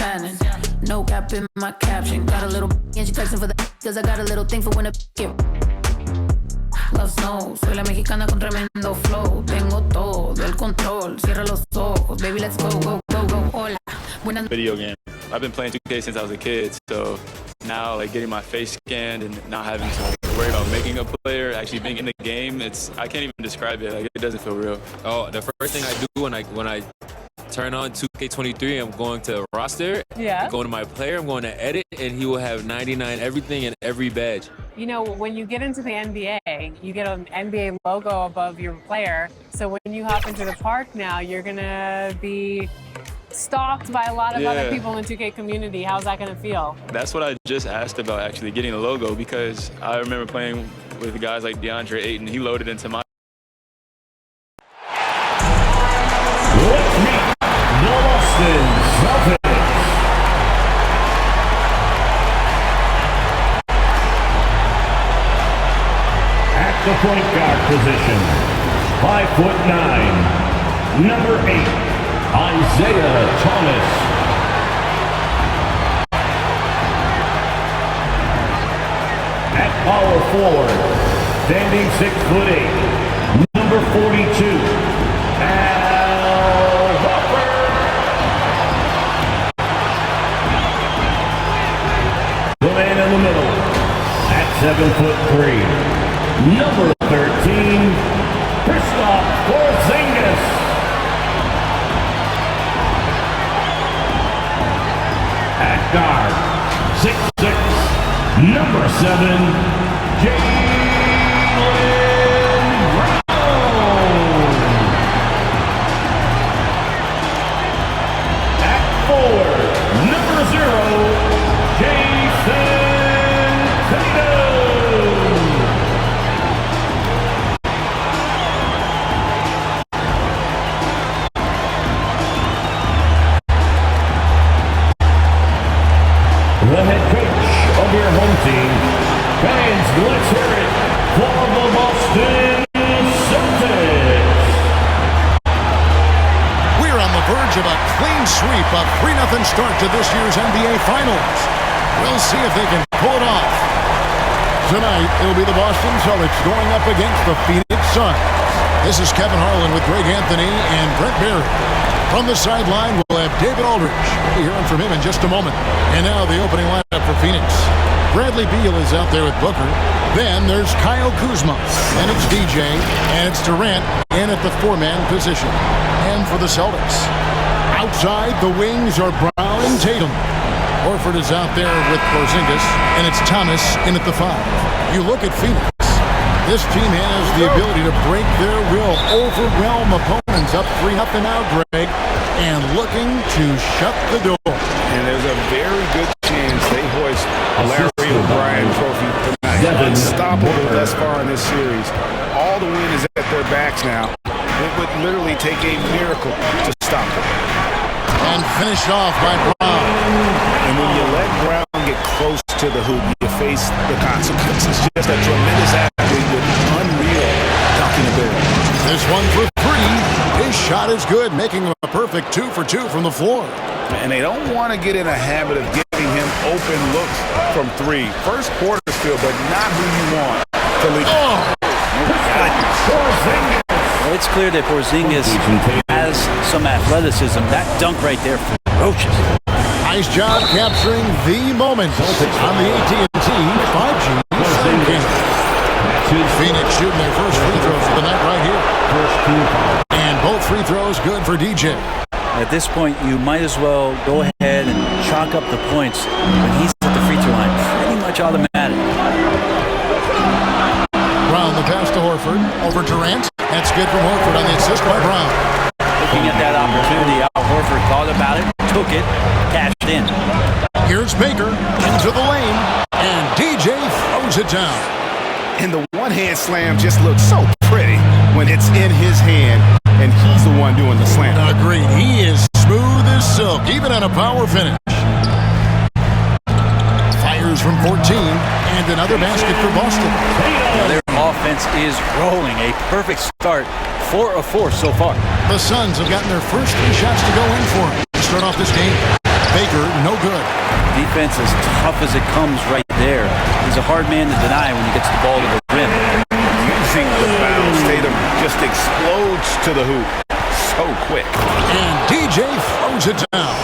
maddening. No cap in my caption. Got a little and she texting for the cause I got a little thing for when it get. Love snow, soy la mexicana con tremendo flow. Tengo todo el control, cierra los ojos. Baby, let's go, go, go, go. Hola. Buenas. Video game. I've been playing 2K since I was a kid, so now like getting my face scanned and not having to worry about making a player, actually being in the game, I can't even describe it. Like, it doesn't feel real. Oh, the first thing I do when I turn on 2K23, I'm going to roster. Yeah. I'm going to my player, I'm going to edit, and he will have 99 everything and every badge. You know, when you get into the NBA, you get an NBA logo above your player. So when you hop into the park now, you're going to be stalked by a lot of other people in the 2K community. How's that going to feel? That's what I just asked about, actually, getting a logo, because I remember playing with guys like DeAndre Ayton. He loaded into my... Let's meet the Boston Celtics. At the point guard position, 5'9", number 8, Isaiah Thomas. At power forward, standing 6'8", number 42, Al Horford. The man in the middle, at 7'3", number 13, Kristaps Porzingis. At guard, 6'6", number 7, Jayson. At forward, number 0, Jayson Tatum. The head coach of your home team. Fans, let's hear it for the Boston Celtics. We're on the verge of a clean sweep, a 3-0 start to this year's NBA Finals. We'll see if they can pull it off. Tonight, it'll be the Boston Celtics going up against the Phoenix Suns. This is Kevin Harlan with Greg Anthony and Brent Barry. From the sideline, we'll have David Aldridge. We'll be hearing from him in just a moment. And now the opening lineup for Phoenix. Bradley Beal is out there with Booker. Then there's Kyle Kuzma. And it's DJ. And it's Durant in at the 4-man position. And for the Celtics, outside the wings are Brown and Tatum. Horford is out there with Porzingis. And it's Thomas in at the 5. You look at Phoenix. This team has the ability to break their will, overwhelm opponents up 3-0 now, Greg, and looking to shut the door. And there's a very good chance they hoist a Larry O'Brien trophy tonight. Unstoppable thus far in this series. All the wind is at their backs now. It would literally take a miracle to stop them. And finished off by Brown. And when you let Brown get close to the hoop, you face the consequences. Just a tremendous athlete with unreal dunking ability. This one for 3. His shot is good, making him a perfect 2 for 2 from the floor. And they don't want to get in a habit of giving him open looks from 3. First quarter's feel, but not who you want to lead. Oh! Well, it's clear that Porzingis has some athleticism. That dunk right there, ferocious. Nice job capturing the moment on the AT&T 5G game. Phoenix shooting their first free throws for the night right here. And both free throws good for DJ. At this point, you might as well go ahead and chalk up the points when he's at the free throw line. Pretty much automatic. Brown the pass to Horford. Over Durant. That's good from Horford on the assist by Brown. Looking at that opportunity, Al Horford thought about it, took it, cashed in. Here's Baker into the lane, and DJ throws it down. And the one-hand slam just looks so pretty when it's in his hand, and he's the one doing the slam. Agreed. He is smooth as silk, even on a power finish. Fires from 14, and another basket for Boston. Well, their offense is rolling. A perfect start. 4 of 4 so far. The Suns have gotten their first 3 shots to go in for him to start off this game. Baker, no good. Defense as tough as it comes right there. He's a hard man to deny when he gets the ball to the rim. Using the bounce, Tatum just explodes to the hoop. So quick. And DJ throws it down.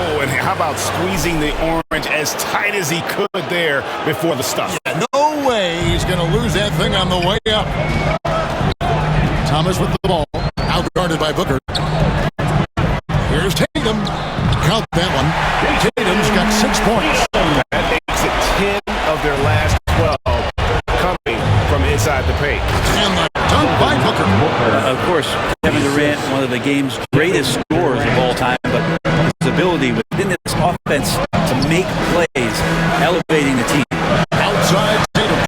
Oh, and how about squeezing the orange as tight as he could there before the stuff? Yeah, no way he's going to lose that thing on the way up. Thomas with the ball, out-guarded by Booker. Here's Tatum. Count that one. Tatum's got 6 points. That makes it 10 of their last 12 coming from inside the paint. And the dunk by Booker. Of course, Kevin Durant, one of the game's greatest scorers of all time, but his ability within this offense to make plays, elevating the team. Outside Tatum.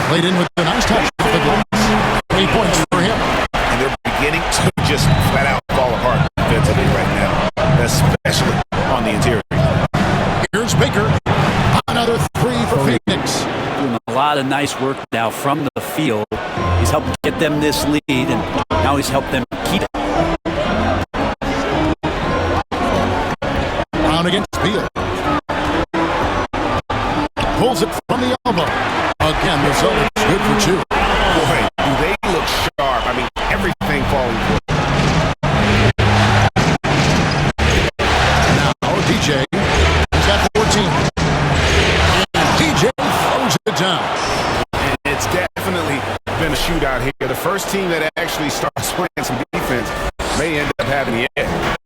Played in with a nice touch. 3 points for him. And they're beginning to just flat out fall apart defensively right now, especially on the interior. Here's Baker. Another 3 for Phoenix. Doing a lot of nice work now from the field. He's helped get them this lead, and now he's helped them keep it. Brown against Beal. Pulls it from the elbow. Again, the Celtics good for 2. Boy, do they look sharp. I mean, everything falling through. Now, DJ. He's got 14. And DJ throws it down. And it's definitely been a shootout here. The first team that actually starts playing some defense may end up having the edge.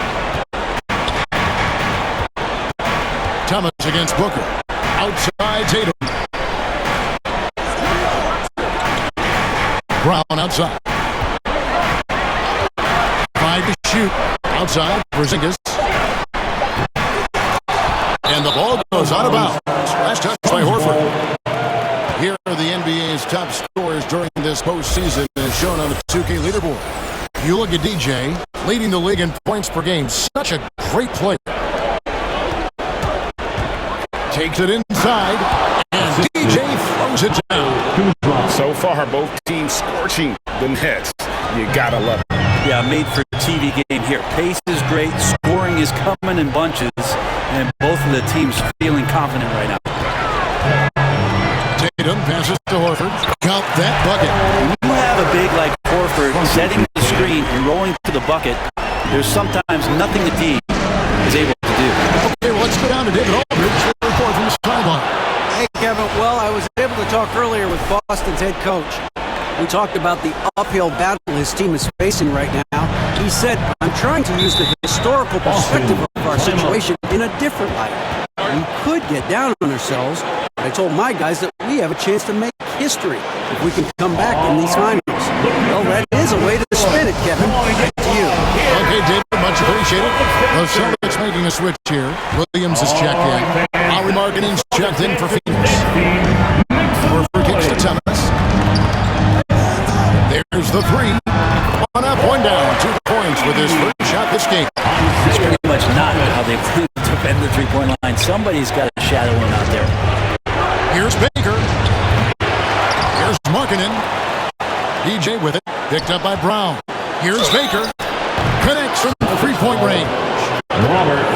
Thomas against Booker. Outside Tatum. Brown outside. 5 to shoot. Outside. Porzingis. And the ball goes out of bounds. Last touch by Horford. Here are the NBA's top scorers during this postseason as shown on the 2K leaderboard. You look at DJ, leading the league in points per game. Such a great player. Takes it inside, and DJ throws it down. So far, both teams scorching the Nets. You gotta love it. Yeah, made for TV game here. Pace is great, scoring is coming in bunches, and both of the teams feeling confident right now. Tatum passes to Horford. Count that bucket. When you have a big like Horford setting the screen and rolling to the bucket, there's sometimes nothing the team is able to do. Okay, well, let's go down to David Aldridge for a report from the sideline. Hey, Kevin. Well, I was able to talk earlier with Boston's head coach. We talked about the uphill battle his team is facing right now. He said, I'm trying to use the historical perspective of our situation in a different light. We could get down on ourselves, but I told my guys that we have a chance to make history if we can come back in these finals. Well, that is a way to spin it, Kevin. Back to you. Okay, David, much appreciated. The Celtics making a switch here. Williams is checked in. Henry Markkanen's checked in for Phoenix. Horford kicks to Thomas. There's the 3. 1 up, 1 down. 2 points with his first shot this game. It's pretty much not how they defend the three-point line. Somebody's got a shadow one out there. Here's Baker. Here's Markkanen. DJ with it. Picked up by Brown. Here's Baker. Connects from the 3-point range.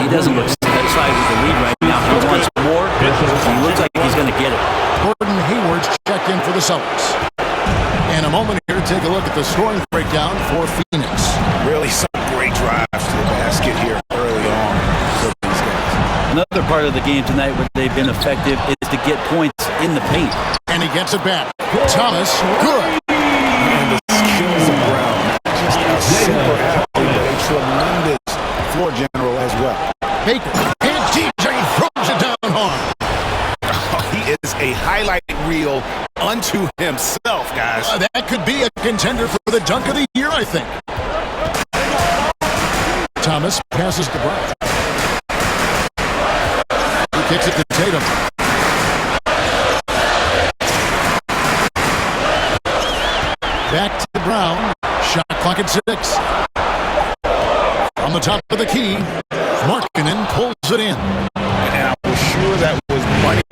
He doesn't look satisfied with the lead right now. He wants more. He looks like he's going to get it. Gordon Hayward's checked in for the Celtics. In a moment here, take a look at the scoring breakdown for Phoenix. Really some great drives to the basket here early on for these guys. Another part of the game tonight where they've been effective is to get points in the paint. And he gets it back. Thomas, good. And the skills of Brown. Just a super athlete, but a tremendous floor general as well. Baker. And DJ throws it down hard. He is a highlight reel unto himself, guys. That could be a contender for the dunk of the year, I think. Thomas passes to Brown. He kicks it to Tatum. Back to Brown. Shot clock at 6. On the top of the key, Markkanen pulls it in. And I was sure that was money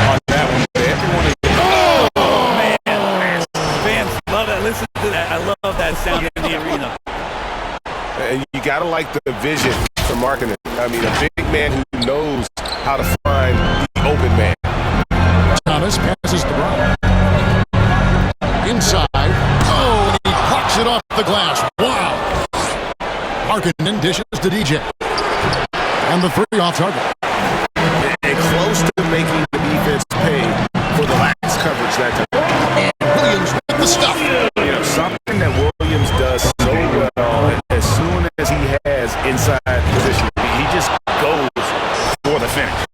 on that one, but everyone is... Oh, man. Fans love that. Listen to that. I love that sound in the arena. of like the vision for marketing. I mean, a big man who knows how to find the open man. Thomas passes the Brown. Inside. Oh, and he pucks it off the glass. Wow. Markkanen dishes to DJ. And the 3 off target. And close to making the defense pay for the lax coverage that time. And Williams with the stuff. You know, something that Williams does so well, as soon as he has inside position, he just goes for the finish.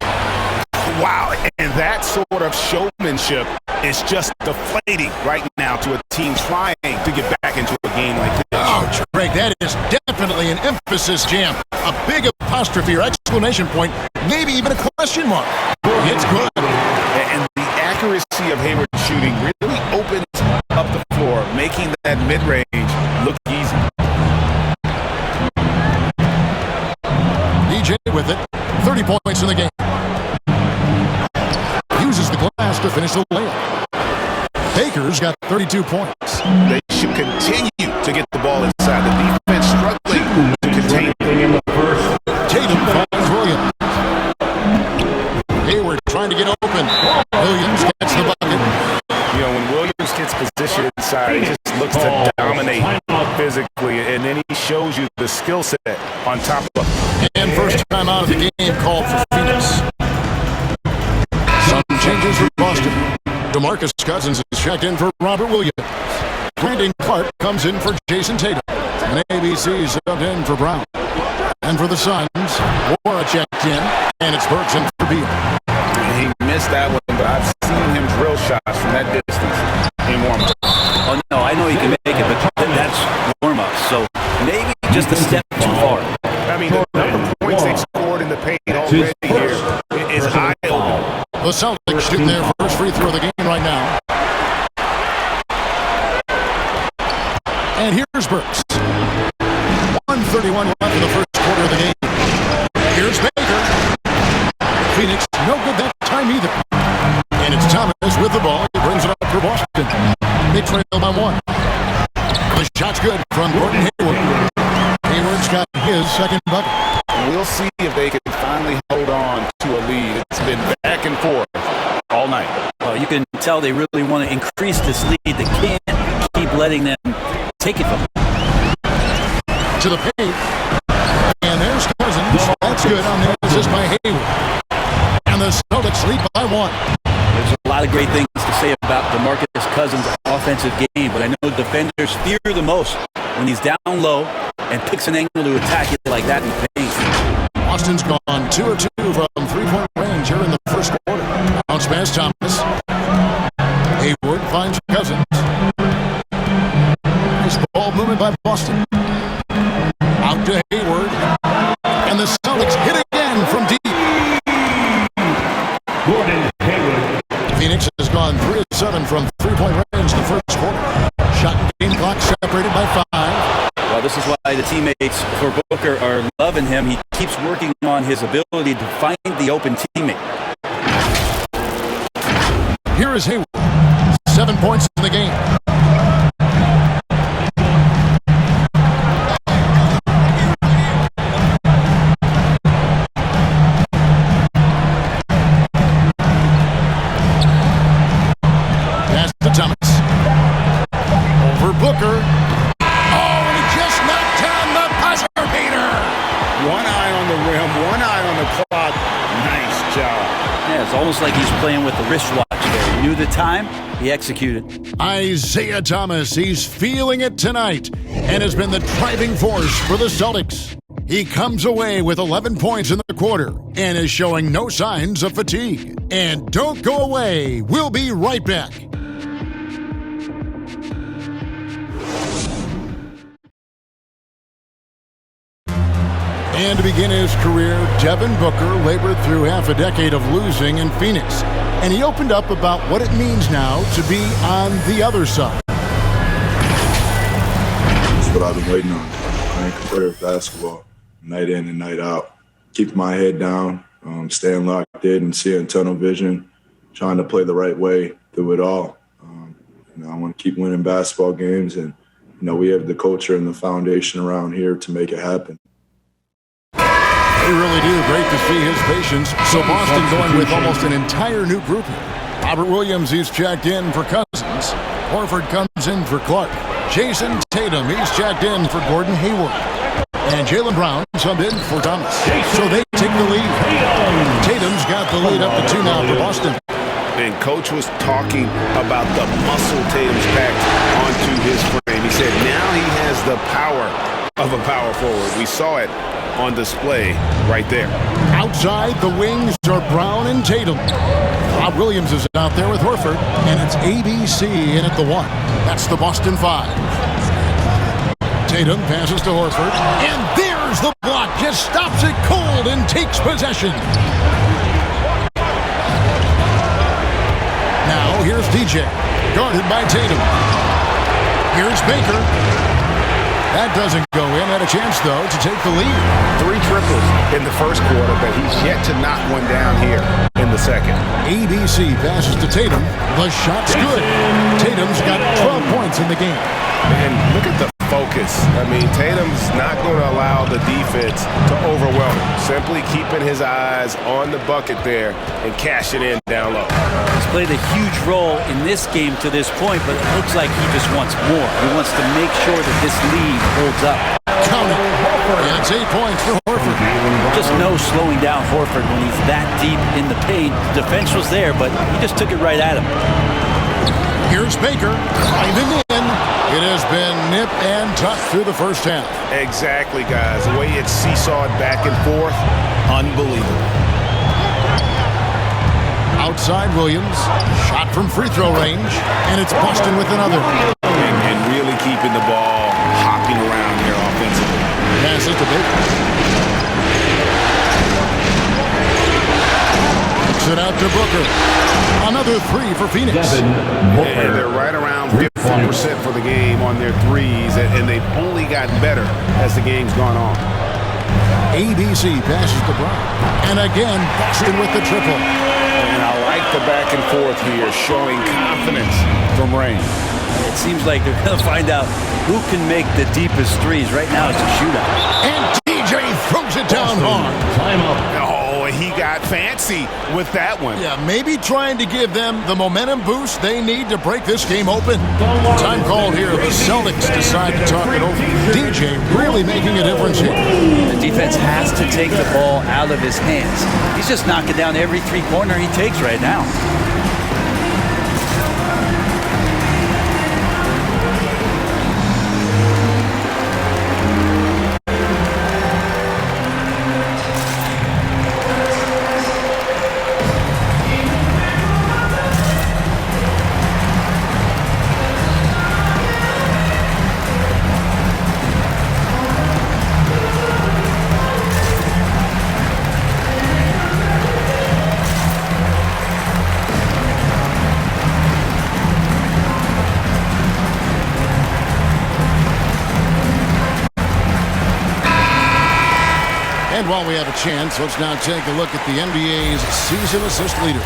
Wow, and that sort of showmanship is just deflating right now to a team trying to get back into a game like this. Oh, Greg, that is definitely an emphasis jam. A big apostrophe or exclamation point, maybe even a question mark. It's good. And the accuracy of Hayward's shooting really opens up the floor, making that mid-range look easy. DJ with it, 30 points in the game. Uses the glass to finish the layup. Baker's got 32 points. They should continue to get the ball inside. The defense struggling to contain it. Tatum finds Williams. Hayward trying to get open. Williams gets the bucket. You know, when Williams gets position inside, he just looks to dominate physically, and then he shows you the skill set on top of it. And first time out of the game called for Phoenix. Some changes for Boston. DeMarcus Cousins is checked in for Robert Williams. Brandon Clark comes in for Jayson Tatum. And ABC subbed in for Brown. And for the Suns, Wara checked in, and it's Burks in for Beal. He missed that one, but I've seen him drill shots from that distance in warm-up. Oh, no, I know he can make it, but that's warm-up. So maybe just a step too far. I mean, the number of points they scored in the paint already here is eye-opening. The Celtics shooting their first free throw of the game right now. And here's Burks. 1:31 left in the first quarter of the game. Here's Baker. Phoenix, no good that time either. And it's Thomas with the ball. He brings it up for Boston. They trail by 1. The shot's good from Gordon Hayward. Hayward's got his second bucket. We'll see if they can finally hold on to a lead. It's been back and forth all night. Well, you can tell they really want to increase this lead. They can't keep letting them take it from them. To the paint. And there's Cousins. That's good on the assist by Hayward. And the Celtics lead by 1. There's a lot of great things to say about DeMarcus Cousins' offensive game, but I know defenders fear the most when he's down low and picks an angle to attack it like that in the paint. Boston's gone 2 of 2 from three-point range here in the first quarter. Bounce pass Thomas. Hayward finds Cousins. Nice ball movement by Boston. Out to Hayward. And the Celtics hit again from deep. Gordon Hayward. Phoenix has gone 3 of 7 from three-point range in the first quarter. Shot and game clock separated by 5. Well, this is why the teammates for Booker are loving him. He keeps working on his ability to find the open teammate. Here is Hayward. 7 points in the game. Pass to Thomas. Over Booker. Oh, and he just knocked down the buzzer beater. One eye on the rim, one eye on the clock. Nice job. Yeah, it's almost like he's playing with the wristwatch there. He knew the time, he executed. Isaiah Thomas, he's feeling it tonight and has been the driving force for the Celtics. He comes away with 11 points in the quarter and is showing no signs of fatigue. And don't go away. We'll be right back. And to begin his career, Devin Booker labored through half a decade of losing in Phoenix. And he opened up about what it means now to be on the other side. That's what I've been waiting on. Playing competitive basketball, night in and night out. Keep my head down, staying locked in and seeing tunnel vision, trying to play the right way through it all. I want to keep winning basketball games, and we have the culture and the foundation around here to make it happen. They really do. Great to see his patience. So Boston going with almost an entire new group here. Robert Williams, he's checked in for Cousins. Horford comes in for Clark. Jayson Tatum, he's checked in for Gordon Hayward. And Jaylen Brown subbed in for Thomas. So they take the lead. Tatum's got the lead up to 2 now for Boston. And Coach was talking about the muscle Tatum's packed onto his frame. He said now he has the power of a power forward. We saw it on display right there. Outside, the wings are Brown and Tatum. Bob Williams is out there with Horford, and it's ABC in at the 1. That's the Boston 5. Tatum passes to Horford, and there's the block. Just stops it cold and takes possession. Now, here's DJ, guarded by Tatum. Here's Baker. That doesn't go in. Had a chance, though, to take the lead. 3 triples in the first quarter, but he's yet to knock one down here in the second. ABC passes to Tatum. The shot's good. Tatum's got 12 points in the game. And look at the focus. I mean, Tatum's not going to allow the defense to overwhelm him. Simply keeping his eyes on the bucket there and cash it in down low. He's played a huge role in this game to this point, but it looks like he just wants more. He wants to make sure that this lead holds up. Count it. That's 8 points for Horford. Just no slowing down Horford when he's that deep in the paint. The defense was there, but he just took it right at him. Here's Baker, driving in. It has been nip and tuck through the first half. Exactly, guys. The way it's seesawed back and forth, unbelievable. Outside Williams, shot from free throw range, and it's Boston with another. And really keeping the ball hopping around here offensively. Passes to Baker. Kicks it out to Booker. Another 3 for Phoenix. And they're right around 50% for the game on their threes, and they've only gotten better as the game's gone on. ABC passes to Brown. And again, Boston with the triple. And I like the back and forth here, showing confidence from Rain. It seems like they're going to find out who can make the deepest threes. Right now it's a shootout. And DJ throws it down hard. Oh, he got fancy with that one. Yeah, maybe trying to give them the momentum boost they need to break this game open. Time called here. The Celtics decide to talk it over. DJ really making a difference here. The defense has to take the ball out of his hands. He's just knocking down every three-pointer he takes right now. And while we have a chance, let's now take a look at the NBA's season assist leaders.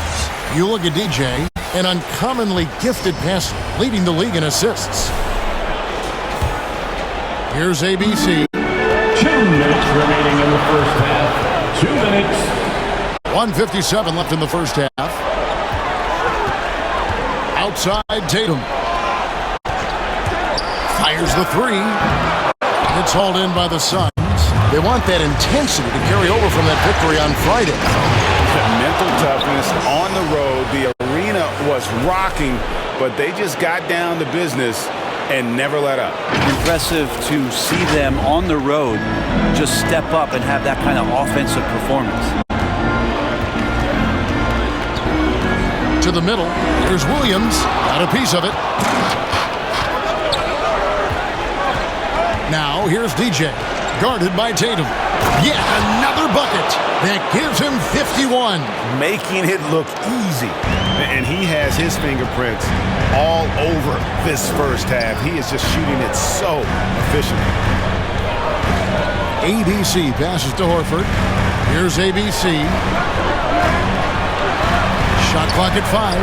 You look at DJ, an uncommonly gifted passer, leading the league in assists. Here's ABC. 2 minutes remaining in the first half. 2 minutes. 1:57 left in the first half. Outside Tatum. Fires the 3. It's hauled in by the Suns. They want that intensity to carry over from that victory on Friday. The mental toughness on the road. The arena was rocking, but they just got down to business and never let up. Impressive to see them on the road just step up and have that kind of offensive performance. To the middle. Here's Williams. Got a piece of it. Now here's DJ. Guarded by Tatum. Yeah, another bucket. That gives him 51. Making it look easy. And he has his fingerprints all over this first half. He is just shooting it so efficiently. ABC passes to Horford. Here's ABC. Shot clock at 5.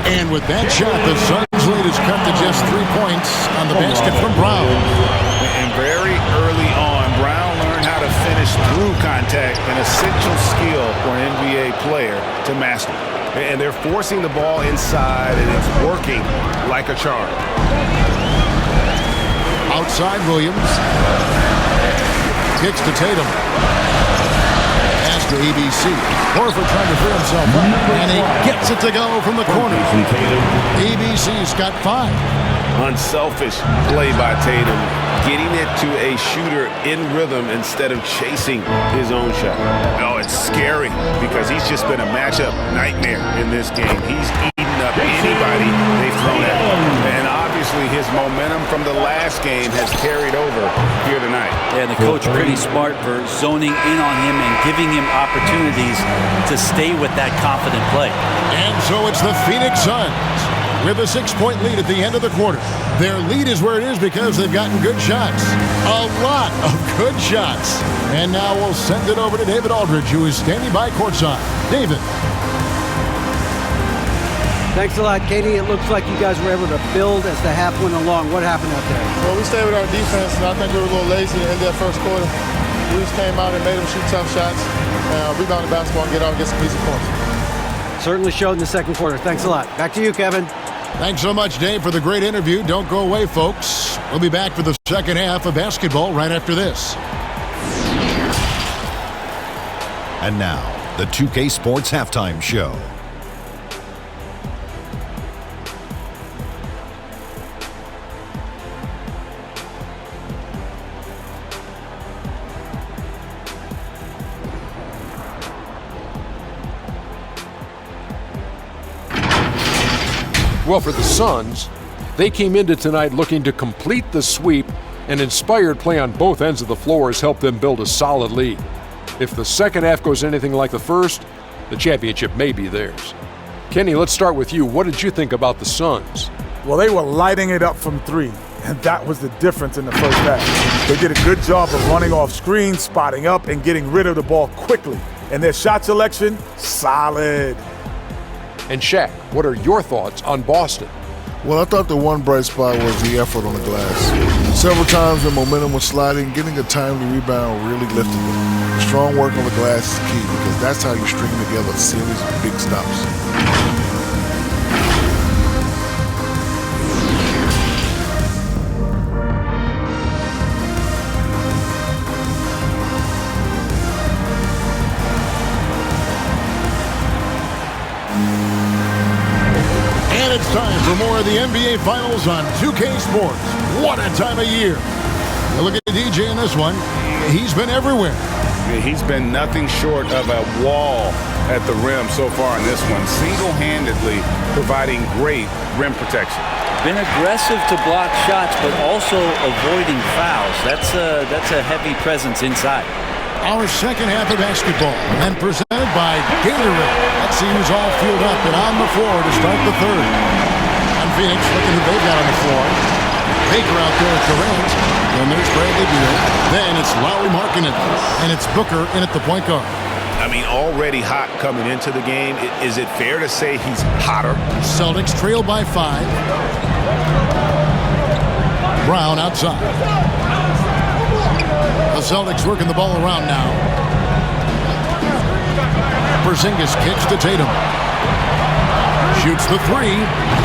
And with that shot, the Suns' lead is cut to just 3 points on the basket from Brown. And very early on, Brown learned how finish through contact, an essential skill for an NBA player to master. And they're forcing the ball inside, and it's working like a charm. Outside Williams. Kicks to Tatum. Pass to ABC. Horford trying to free himself up. And he gets it to go from the corner. ABC's got 5. Unselfish play by Tatum, getting it to a shooter in rhythm instead of chasing his own shot. Oh, it's scary because he's just been a matchup nightmare in this game. He's eaten up anybody they've thrown at him. And obviously his momentum from the last game has carried over here tonight. Yeah, and the coach pretty smart for zoning in on him and giving him opportunities to stay with that confident play. And so it's the Phoenix Suns with a 6-point lead at the end of the quarter. Their lead is where it is because they've gotten good shots. A lot of good shots. And now we'll send it over to David Aldridge, who is standing by courtside. David. Thanks a lot, Katie. It looks like you guys were able to build as the half went along. What happened out there? Well, we stayed with our defense, and I think we were a little lazy in that first quarter. We just came out and made them shoot tough shots, rebound the basketball, and get out and get some easy points. Certainly showed in the second quarter. Thanks a lot. Back to you, Kevin. Thanks so much, Dave, for the great interview. Don't go away, folks. We'll be back for the second half of basketball right after this. And now, the 2K Sports Halftime Show. Well, for the Suns, they came into tonight looking to complete the sweep, and inspired play on both ends of the floor has helped them build a solid lead. If the second half goes anything like the first, the championship may be theirs. Kenny, let's start with you. What did you think about the Suns? Well, they were lighting it up from 3, and that was the difference in the first half. They did a good job of running off screens, spotting up, and getting rid of the ball quickly. And their shot selection, solid. And Shaq, what are your thoughts on Boston? Well, I thought the one bright spot was the effort on the glass. Several times the momentum was sliding, getting a timely rebound really lifted them. Strong work on the glass is key because that's how you string together a series of big stops. Time for more of the NBA Finals on 2K Sports. What a time of year. Now look at DJ in this one. He's been everywhere. He's been nothing short of a wall at the rim so far in this one, single-handedly providing great rim protection. Been aggressive to block shots, but also avoiding fouls. That's a heavy presence inside. Our second half of basketball, and presented by Gatorade. Let's see who's all fueled up and on the floor to start the third. And Phoenix, looking who they've got on the floor. Baker out there at Durant. And there's Bradley Beal. Then it's Lauri Markkanen. And it's Booker in at the point guard. I mean, already hot coming into the game. Is it fair to say he's hotter? Celtics trail by 5. Brown outside. The Celtics working the ball around now. Porzingis kicks to Tatum. Shoots the 3.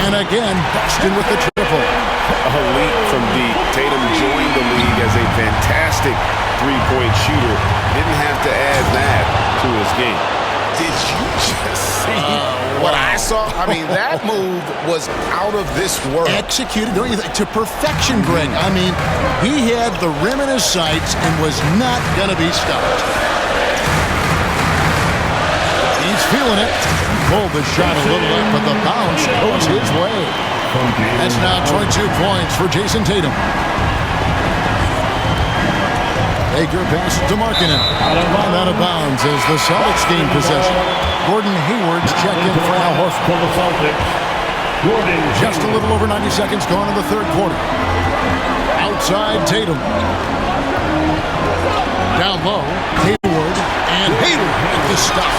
And again, Boston with the triple. A leap from deep. Tatum joined the league as a fantastic three-point shooter. Didn't have to add that to his game. Did you just see what I saw? I mean, that move was out of this world. Executed, don't you think, to perfection, Greg. I mean, he had the rim in his sights and was not going to be stopped. He's feeling it. Pulled the shot a little bit, but the bounce goes his way. That's now 22 points for Jayson Tatum. Baker passes to Markkanen. Out of bounds as the Celtics gain possession. Gordon Hayward's checked in for Al Horford. Just a little over 90 seconds gone in the third quarter. Outside Tatum. Down low, Hayward. And Hayward with the stuff.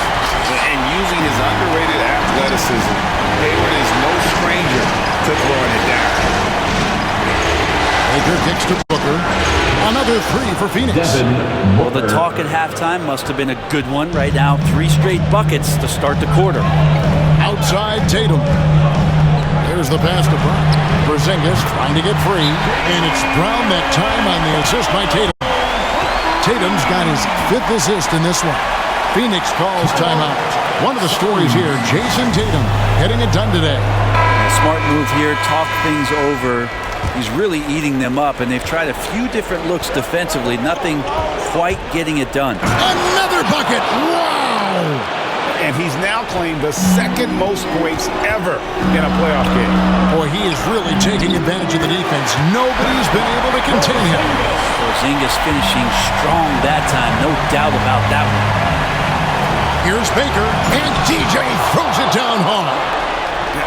And using his underrated athleticism, Hayward is no stranger to throwing it down. Baker kicks to Booker. Another three for Phoenix. Well, the talk at halftime must have been a good one. Right now, 3 straight buckets to start the quarter. Outside Tatum. There's the pass to Brown. Porzingis trying to get free. And it's Brown that time on the assist by Tatum. Tatum's got his 5th assist in this one. Phoenix calls timeout. One of the stories here, Jayson Tatum getting it done today. A smart move here, talk things over. He's really eating them up, and they've tried a few different looks defensively. Nothing quite getting it done. Another bucket! Wow! And he's now claimed the 2nd most points ever in a playoff game. Boy, he is really taking advantage of the defense. Nobody's been able to contain him. Porzingis finishing strong that time, no doubt about that one. Here's Baker, and DJ throws it down hard.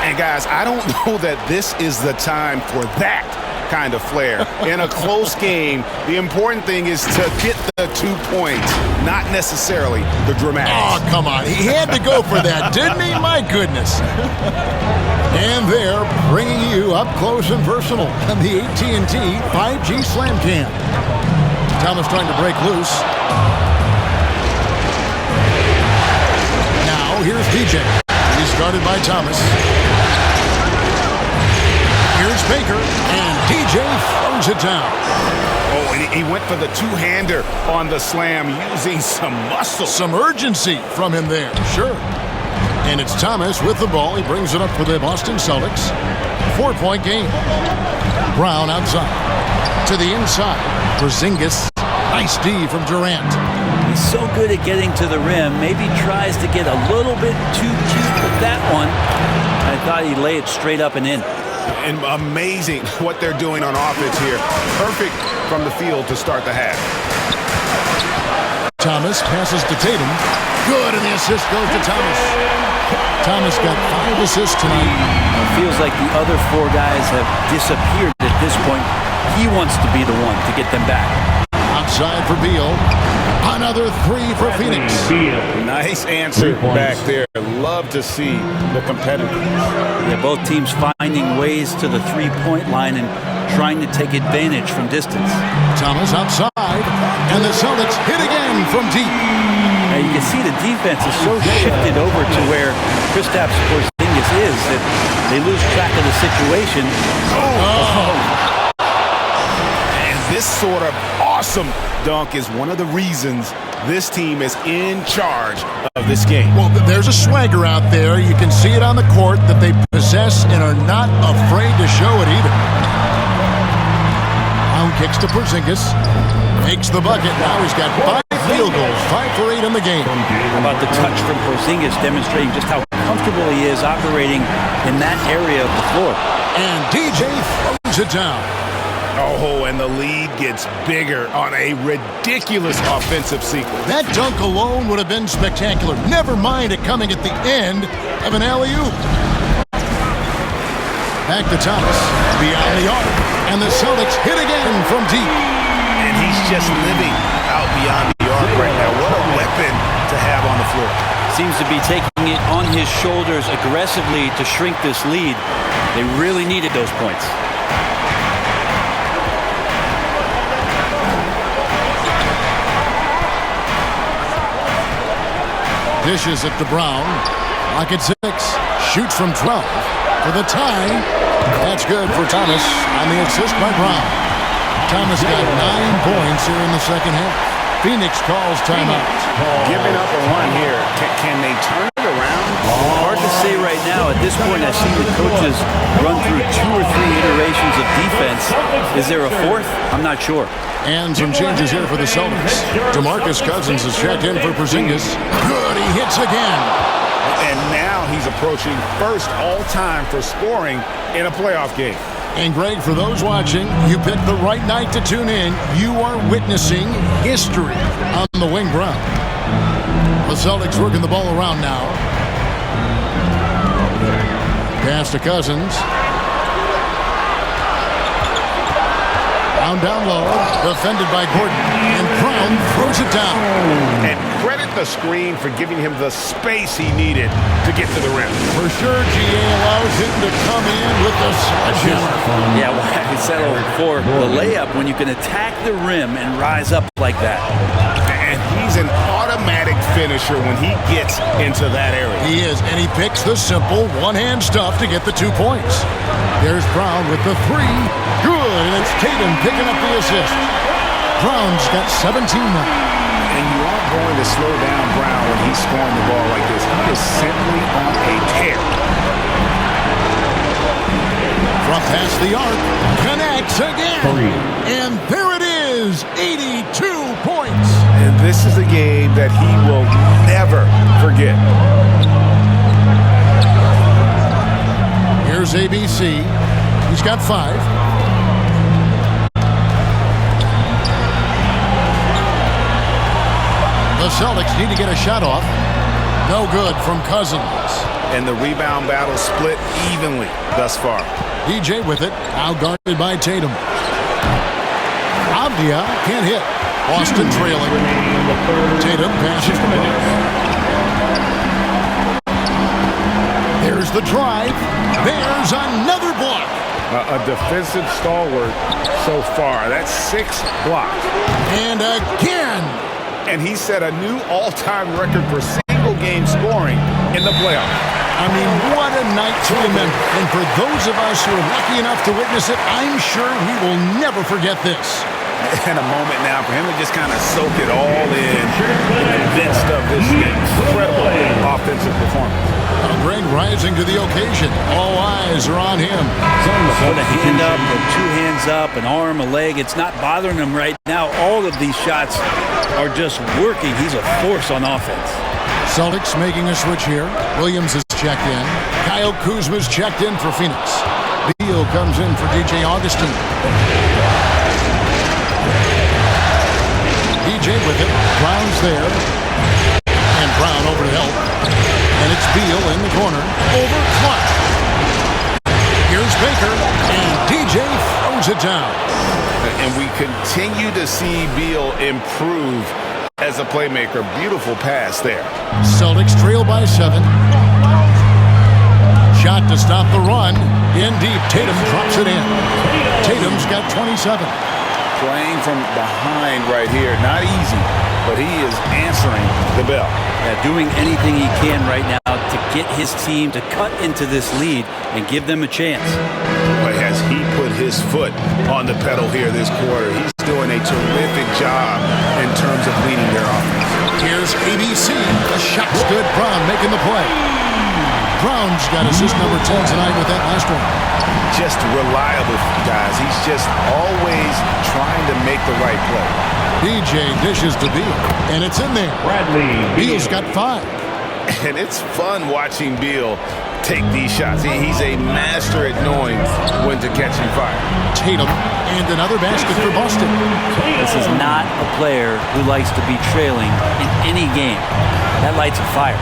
And guys, I don't know that this is the time for that kind of flair. In a close game, the important thing is to get the 2 points, not necessarily the dramatics. Oh, come on. He had to go for that, didn't he? My goodness. And they're bringing you up close and personal on the AT&T 5G Slam Cam. Thomas trying to break loose. Now, here's DJ. He's guarded by Thomas. Here's Baker, and DJ throws it down. Oh, and he went for the two-hander on the slam, using some muscle. Some urgency from him there, sure. And it's Thomas with the ball. He brings it up for the Boston Celtics. 4-point game. Brown outside. To the inside. Porzingis. Nice D from Durant. He's so good at getting to the rim. Maybe tries to get a little bit too cute with that one. I thought he'd lay it straight up and in. And amazing what they're doing on offense here. Perfect from the field to start the half. Thomas passes to Tatum. Good, and the assist goes to Thomas. Thomas got 5 assists tonight. It feels like the other 4 guys have disappeared at this point. He wants to be the one to get them back. Outside for Beal. Another 3 for Phoenix. Nice answer back there. Love to see the competitiveness. Yeah, both teams finding ways to the 3-point line and trying to take advantage from distance. Thomas outside, and the Celtics hit again from deep. Now you can see the defense is so shifted over to where Kristaps Porzingis is that they lose track of the situation. And this sort of awesome dunk is one of the reasons this team is in charge of this game. Well, there's a swagger out there. You can see it on the court that they possess and are not afraid to show it either. Brown kicks to Porzingis. Makes the bucket. Now he's got 5 field goals. 5 for 8 in the game. How about the touch from Porzingis demonstrating just how comfortable he is operating in that area of the floor. And DJ throws it down. Oh, and the lead gets bigger on a ridiculous offensive sequence. That dunk alone would have been spectacular. Never mind it coming at the end of an alley-oop. Back to Thomas, beyond the arc, and the Celtics hit again from deep. And he's just living out beyond the arc right now. What a weapon to have on the floor. Seems to be taking it on his shoulders aggressively to shrink this lead. They really needed those points. Dishes it to Brown. Lock at 6. Shoots from 12. For the tie. That's good for Thomas on the assist by Brown. Thomas got 9 points here in the second half. Phoenix calls timeout. Giving up a 1 here. Can they turn it around? Hard to say right now. At this point, I've seen the coaches run through 2 or 3 iterations of defense. Is there a 4th? I'm not sure. And some changes here for the Celtics. DeMarcus Cousins is checked in for Porzingis. Good, he hits again. And now he's approaching first all-time for scoring in a playoff game. And Greg, for those watching, you picked the right night to tune in. You are witnessing history on the wing Brown. The Celtics working the ball around now. Pass to Cousins. Brown down low, defended by Gordon, and Brown throws it down. And credit the screen for giving him the space he needed to get to the rim. For sure, GA allows him to come in with the sledgehammer. Yeah, well, I settled for the layup when you can attack the rim and rise up like that. And he's an automatic finisher when he gets into that area. He is, and he picks the simple one-hand stuff to get the 2 points. There's Brown with the 3. Good, and it's Tatum picking up the assist. Brown's got 17 now. And you aren't going to slow down Brown when he's scoring the ball like this. He is simply on a tear. From past the arc, connects again. And there it is, 82 points. And this is a game that he will never forget. Here's ABC. He's got 5. The Celtics need to get a shot off. No good from Cousins. And the rebound battle split evenly thus far. DJ with it, now guarded by Tatum. Avdia can't hit. Boston trailing. Tatum passes the ball. There's the drive. There's another block. A defensive stalwart so far. That's 6 blocks. And again. And he set a new all-time record for single-game scoring in the playoffs. I mean, what a night to remember. And for those of us who are lucky enough to witness it, I'm sure we will never forget this. And a moment now for him to just kind of soak it all in the midst of this incredible offensive performance. Greg rising to the occasion. All eyes are on him. Put a hand up, or 2 hands up, an arm, a leg. It's not bothering him right now. All of these shots are just working. He's a force on offense. Celtics making a switch here. Williams is checked in. Kyle Kuzma's checked in for Phoenix. Beal comes in for DJ Augustine. DJ with it. Brown's there. And Brown over to help. And it's Beal in the corner. Over clutch. Here's Baker. And DJ throws it down. And we continue to see Beal improve as a playmaker. Beautiful pass there. Celtics trail by 7. Shot to stop the run. In deep. Tatum drops it in. Tatum's got 27. Playing from behind right here. Not easy, but he is answering the bell. Yeah, doing anything he can right now to get his team to cut into this lead and give them a chance. But has he put his foot on the pedal here this quarter? He's doing a terrific job in terms of leading their offense. Here's ABC. The shot stood. Brown making the play. Brown's got assist number 10 tonight with that last one. Just reliable, guys. He's just always trying to make the right play. DJ dishes to Beal, and it's in there. Beal's got 5. And it's fun watching Beal take these shots. He's a master at knowing when to catch and fire. Tatum, and another basket for Boston. This is not a player who likes to be trailing in any game. That lights a fire.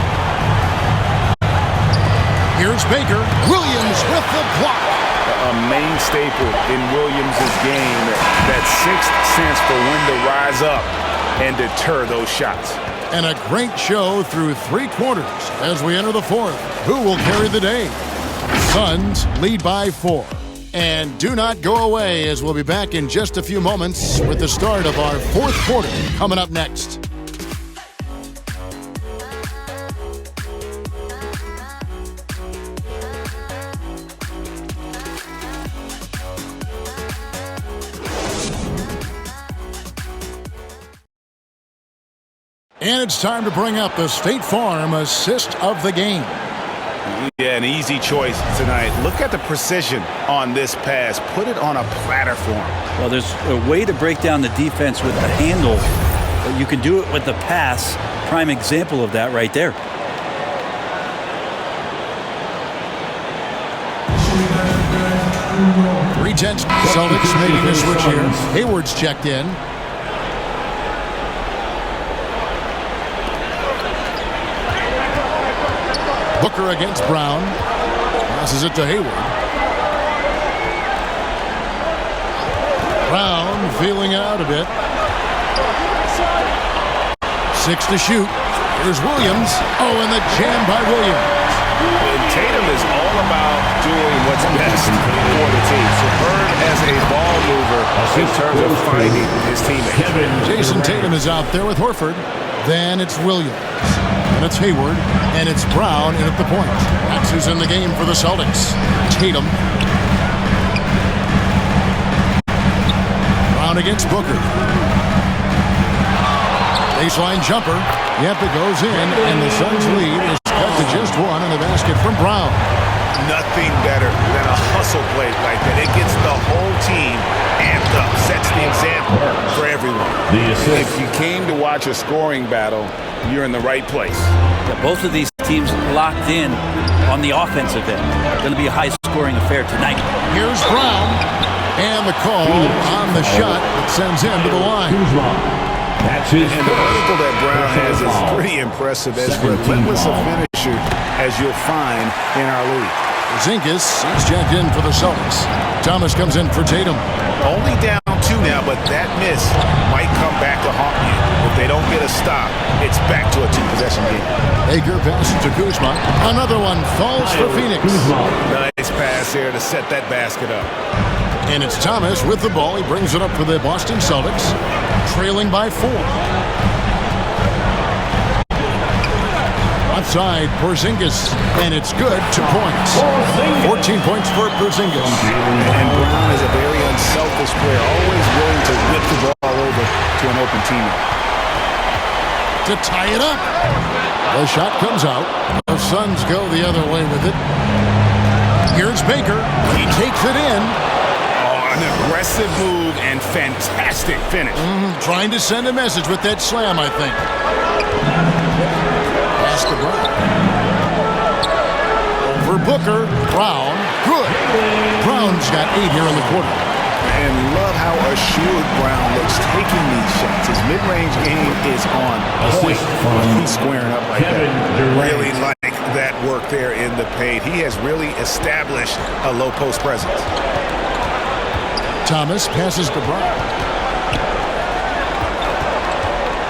Here's Baker. Williams with the block. A main staple in Williams' game, that 6th sense for when to rise up and deter those shots. And a great show through 3 quarters as we enter the 4th. Who will carry the day? Suns lead by 4. And do not go away, as we'll be back in just a few moments with the start of our 4th quarter coming up next. And it's time to bring up the State Farm assist of the game. Yeah, an easy choice tonight. Look at the precision on this pass. Put it on a platter for him. Well, there's a way to break down the defense with a handle, but you can do it with the pass. Prime example of that right there. Regents, Celtics making a switch here. Hayward's checked in. Booker against Brown. Passes it to Hayward. Brown Tatum feeling it out a bit. 6 to shoot. Here's Williams. Oh, and the jam by Williams. And Tatum is all about doing what's best for the team. Superb as a ball mover in terms of finding his teammates. Jayson Tatum is out there with Horford. Then it's Williams. And it's Hayward. And it's Brown in at the point. That's who's in the game for the Celtics. Tatum. Brown against Booker. Baseline jumper. Yep, it goes in, and the Suns' lead is cut to just one in the basket from Brown. Nothing better than a hustle play like that. It gets the whole team amped up, sets the example for everyone. If you came to watch a scoring battle, you're in the right place. Yeah, both of these teams locked in on the offensive end. Going to be a high-scoring affair tonight. Here's Brown, and the call on the shot that sends him to the line. And the vertical that Brown has is pretty impressive, as relentless a finisher as you'll find in our league. Porzingis is checked in for the Celtics. Thomas comes in for Tatum. Only down 2 now, but that miss might come back to haunt you. If they don't get a stop, it's back to a 2-possession game. Baker passes to Kuzma. Another one falls for Phoenix. Nice pass here to set that basket up. And it's Thomas with the ball. He brings it up for the Boston Celtics, trailing by 4. Outside, Porzingis, and it's good, 2 points. 14 points for Porzingis. And Brown is a very unselfish player, always willing to whip the ball over to an open teammate. To tie it up. The shot comes out. The Suns go the other way with it. Here's Baker. He takes it in. An aggressive move and fantastic finish. Trying to send a message with that slam, I think. Pass to Brown. Over Booker. Brown. Good. Brown's got 8 here in the quarter. And love how assured Brown looks taking these shots. His mid-range game is on point. He's squaring up like that. Really like that work there in the paint. He has really established a low post presence. Thomas passes to Brown.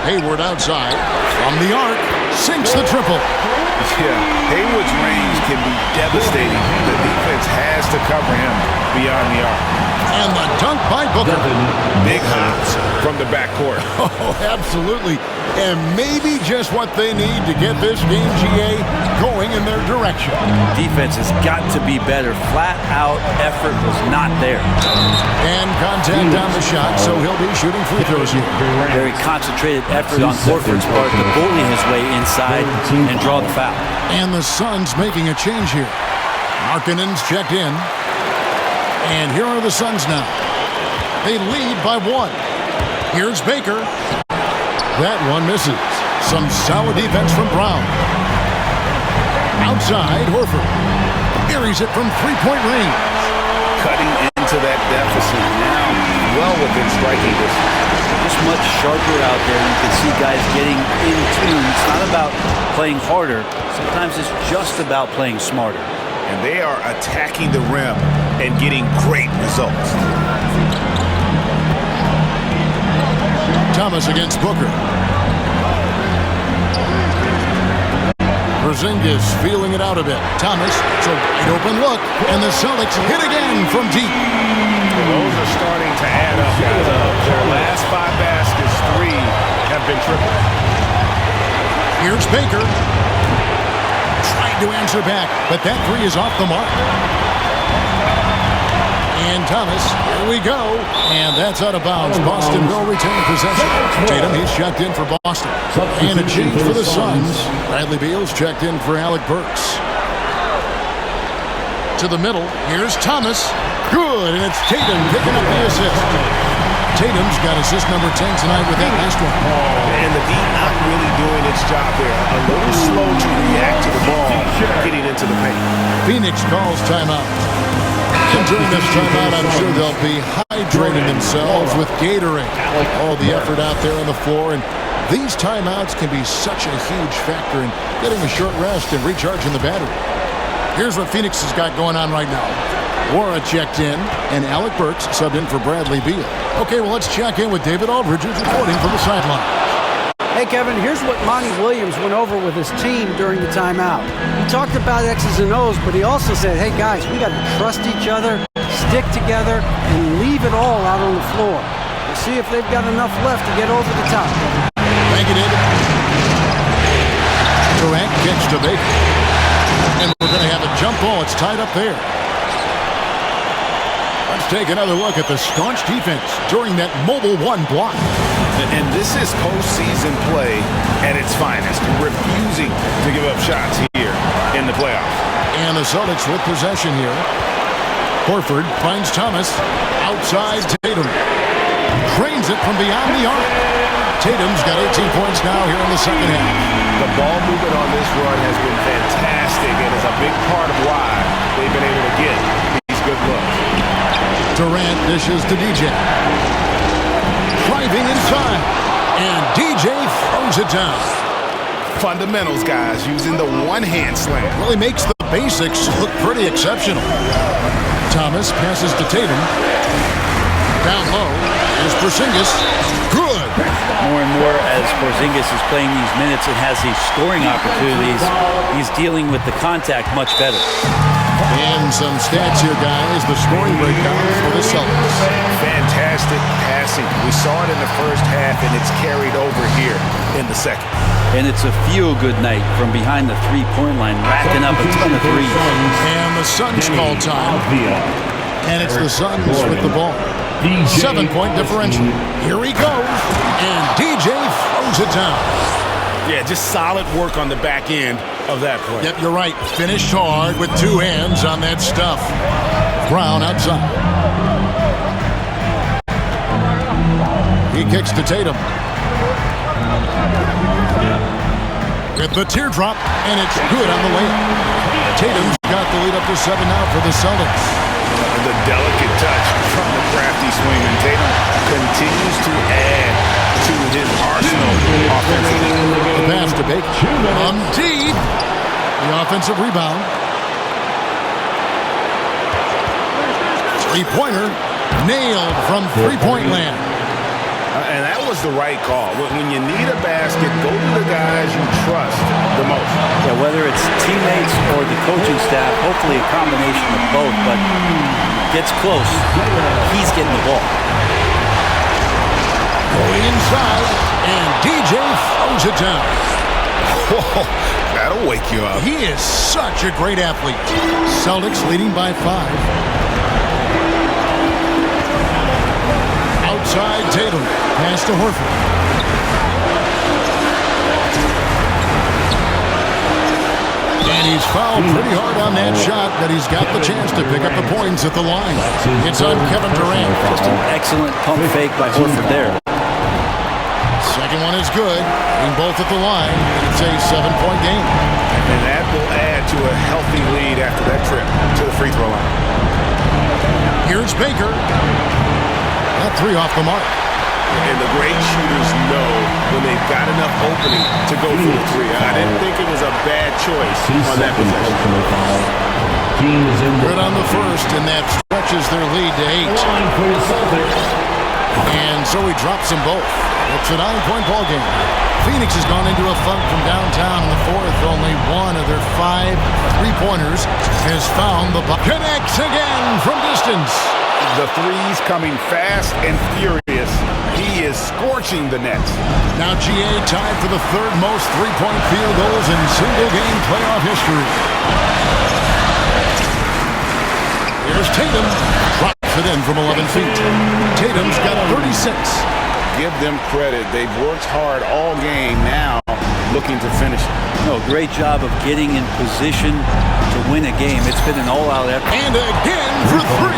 Hayward outside. From the arc. Sinks the triple. Yeah, Hayward's range can be devastating. The defense has to cover him beyond the arc. And the dunk by Booker. Big hops from the backcourt. Oh, absolutely. And maybe just what they need to get this game, GA, going in their direction. Defense has got to be better. Flat out effort was not there. And contact on the shot, so he'll be shooting free throws here. Very concentrated effort on Horford's part to bully his way inside and draw the foul. And the Suns making a change here. Markkanen's checked in. And here are the Suns now. They lead by 1. Here's Baker. That one misses. Some solid defense from Brown. Outside, Horford. Buries it from 3-point range. Cutting into that deficit now. Well within striking distance. Just much sharper out there. You can see guys getting in tune. It's not about playing harder. Sometimes it's just about playing smarter. And they are attacking the rim and getting great results. Thomas against Booker. Porzingis feeling it out a bit. Thomas, it's a wide open look, and the Celtics hit again from deep. Those are starting to add up, guys. Their last 5 baskets, 3 have been triple. Here's Baker. Trying to answer back, but that 3 is off the mark. And Thomas, here we go. And that's out of bounds. Boston will retain possession. Tatum, he's checked in for Boston. And a change for the Suns. Bradley Beal's checked in for Alec Burks. To the middle, here's Thomas. Good, and it's Tatum picking up the assist. Tatum's got assist number 10 tonight with that last one. And the D not really doing its job there. A little slow to react to the ball getting into the paint. Phoenix calls timeout. And during this timeout, I'm sure they'll be hydrating themselves with Gatorade. All the effort out there on the floor, and these timeouts can be such a huge factor in getting a short rest and recharging the battery. Here's what Phoenix has got going on right now. Wara checked in, and Alec Burks subbed in for Bradley Beal. Okay, well, let's check in with David Aldridge, who's reporting from the sideline. Hey, Kevin, here's what Monty Williams went over with his team during the timeout. He talked about X's and O's, but he also said, hey, guys, we got to trust each other, stick together, and leave it all out on the floor. We'll see if they've got enough left to get over the top. Thank you, David. Durant gets to Baker. And we're going to have a jump ball. It's tied up there. Let's take another look at the staunch defense during that mobile one block. And this is postseason play at its finest, refusing to give up shots here in the playoffs. And the Celtics with possession here. Horford finds Thomas outside Tatum. Trains it from beyond the arc. Tatum's got 18 points now here in the second half. The ball movement on this run has been fantastic and is a big part of why they've been able to get these good looks. Durant dishes to DJ. Driving inside. And DJ throws it down. Fundamentals, guys, using the one-hand slam. Really makes the basics look pretty exceptional. Thomas passes to Tatum. Down low is Porzingis. Good. More and more as Porzingis is playing these minutes and has these scoring opportunities, he's dealing with the contact much better. And some stats here, guys. The scoring breakdown for the Celtics. Fantastic passing. We saw it in the first half, and it's carried over here in the second. And it's a feel-good night from behind the three-point line, racking up a ton of threes. And the Suns call time. And it's the Suns with the ball. 7-point differential. Here he goes. And DJ throws it down. Yeah, just solid work on the back end of that play. Yep, you're right. Finished hard with two hands on that stuff. Brown outside. He kicks to Tatum. With the teardrop, and it's good on the way. Tatum's got the lead up to 7 now for the Celtics. The delicate touch from the crafty swing, and Tatum continues to add to his arsenal offensively. The pass to Baker. Deep. The offensive rebound. Three-pointer. Nailed from three-point land. And that was the right call. When you need a basket, go to the guys you trust the most. Yeah, whether it's teammates or the coaching staff, hopefully a combination of both, but gets close. He's getting the ball. Going inside, and DJ throws it down. Whoa, that'll wake you up. He is such a great athlete. Celtics leading by 5. Outside Tatum. Pass to Horford. And he's fouled pretty hard on that shot, but he's got the chance to pick up the points at the line. It's on Kevin Durant. Just an excellent pump fake by Horford there. Second one is good. Being both at the line. It's a 7-point game. And that will add to a healthy lead after that trip to the free throw line. Here's Baker. That three off the mark. And the great shooters know when they've got enough opening to go for the three. I didn't think it was a bad choice on that possession. Good on the first, and that stretches their lead to 8. And so he drops them both. It's a 9-point ball game. Phoenix has gone into a funk from downtown in the fourth. Only one of their 5 three-pointers has found the bucket. Connects again from distance. The threes coming fast and furious. He is scorching the nets. Now GA tied for the 3rd most three-point field goals in single-game playoff history. Here's Tatum. Drops it in from 11 feet. Tatum's got 36. Give them credit. They've worked hard all game, now looking to finish it. No, great job of getting in position to win a game. It's been an all-out effort. And again for 3.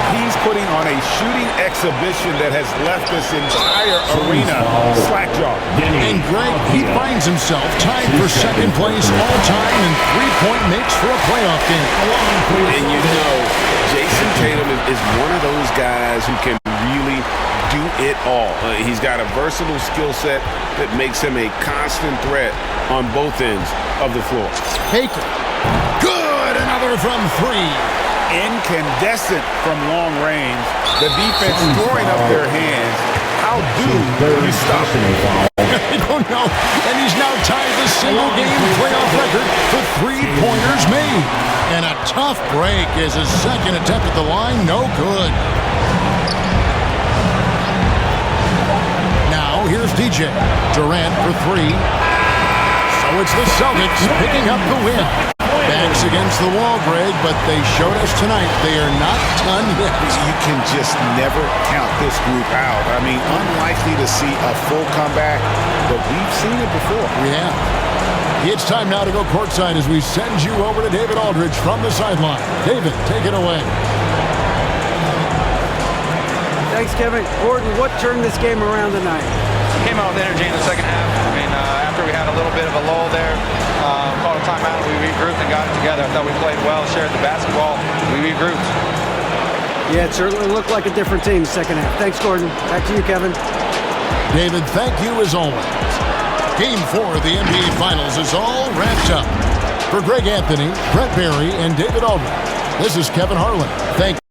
He's putting on a shooting exhibition that has left this entire arena slack-jawed. And Greg, he finds himself tied for 2nd place all-time in three-point makes for a playoff game. And you know, Jayson Tatum is one of those guys who can really do it all. He's got a versatile skill set that makes him a constant threat on both ends of the floor. Baker. Good, and from three. Incandescent from long range. The defense throwing up their hands. How do you stop him? I don't know. And he's now tied the single-game playoff record for three-pointers made. And a tough break is his second attempt at the line. No good. Now here's DJ. Durant for three. So it's the Celtics picking up the win. Backs against the wall, Greg, but they showed us tonight they are not done yet. You can just never count this group out. I mean, unlikely to see a full comeback, but we've seen it before. We have. It's time now to go courtside as we send you over to David Aldridge from the sideline. David, take it away. Thanks, Kevin. Gordon, what turned this game around tonight? Came out with energy in the second half. I mean, after we had a little bit of a lull there, called a timeout, we regrouped and got it together. I thought we played well, shared the basketball, we regrouped. Yeah, it certainly looked like a different team the second half. Thanks, Gordon. Back to you, Kevin. David, thank you as always. Game 4 of the NBA Finals is all wrapped up. For Greg Anthony, Brett Barry, and David Aldridge, this is Kevin Harlan. Thank you.